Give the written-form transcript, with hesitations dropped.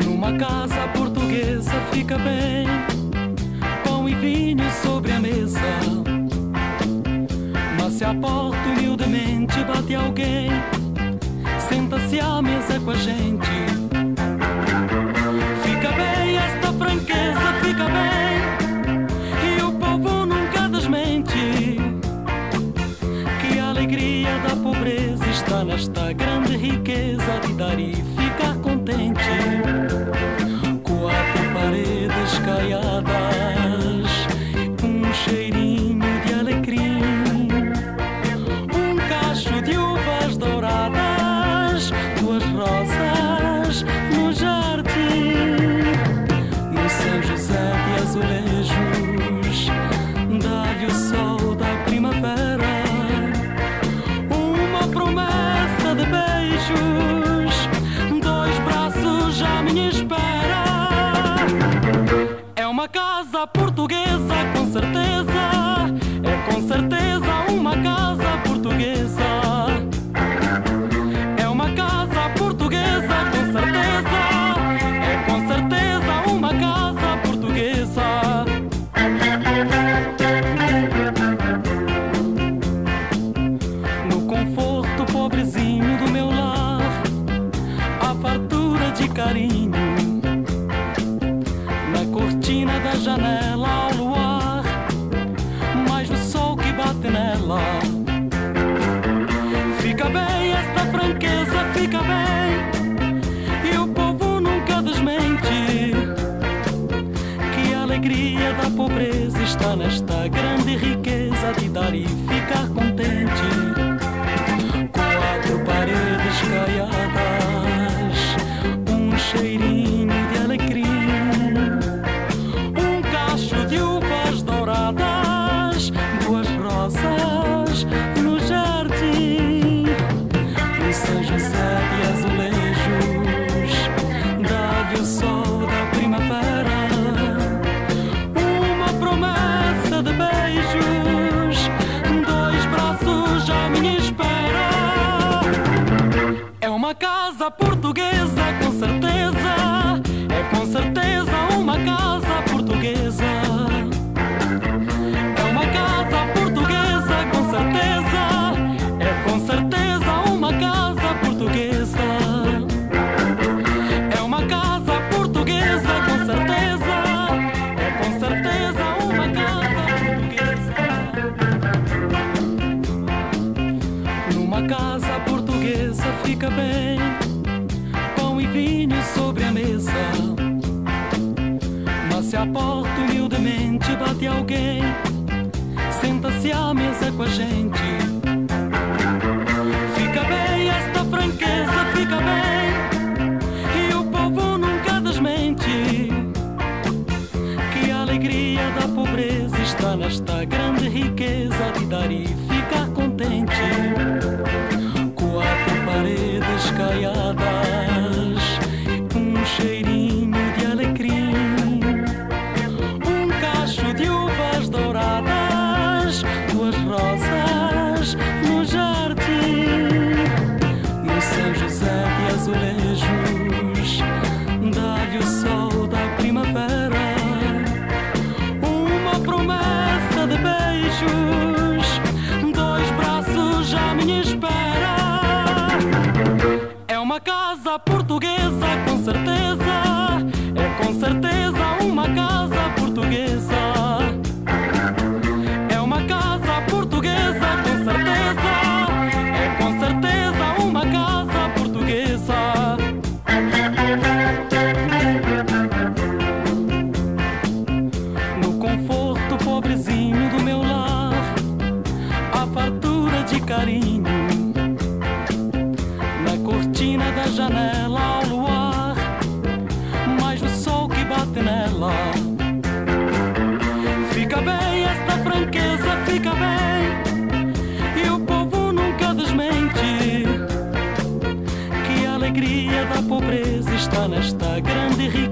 Numa casa portuguesa fica bem, pão e vinho sobre a mesa. Mas se à porta humildemente bate alguém, senta-se à mesa com a gente. Fica bem esta franqueza, fica bem, e o povo nunca desmente que a alegria da pobreza está nesta grande riqueza de dar e ficar contente. Quatro paredes caiadas, um cheirinho de alecrim, um cacho de uvas douradas, duas rosas no jardim. No São José de azulejos, dá-lhe o sol da primavera, uma promessa de beijos, dois braços já me espera. É uma casa portuguesa, com certeza, é com certeza uma casa portuguesa. É uma casa portuguesa, com certeza, é com certeza uma casa portuguesa. No conforto pobrezinho do meu lar, a fartura de carinho, na cortina da janela ao luar, mais o sol que bate nela. Fica bem esta franqueza, fica bem, e o povo nunca desmente que a alegria da pobreza está nesta grande riqueza de dar e ficar contente. Quatro paredes caiadas, um cheirinho de alecrim, um cacho de uvas douradas, duas rosas no jardim. No São José de azulejos, dá-lhe o sol da primavera, uma promessa de beijos, dois braços já me espera. É uma casa portuguesa, com certeza, é com certeza uma casa portuguesa. É uma casa portuguesa, com certeza, é com certeza uma casa portuguesa. É uma casa portuguesa, com certeza, é com certeza uma casa portuguesa. Numa casa portuguesa fica bem, pão e vinho sobre a mesa. Mas se à porta humildemente bate alguém, senta-se à mesa com a gente. Fica bem esta franqueza, fica bem, e o povo nunca desmente que a alegria da pobreza está nesta grande riqueza de dar e ficar contente. Quatro paredes caiadas, um cheirinho de alecrim, um cacho de uvas douradas, duas rosas no jardim. No São José de azulejos, dá-lhe o sol da primavera, uma promessa de beijos, dois braços já me espera. É uma casa portuguesa, com certeza, é com certeza uma casa portuguesa. É uma casa portuguesa, com certeza, é com certeza uma casa portuguesa. No conforto pobrezinho do meu lar, a fartura de carinho, na cortina da janela ao luar, mais o sol que bate nela. Fica bem esta franqueza, fica bem, e o povo nunca desmente que a alegria da pobreza está nesta grande riqueza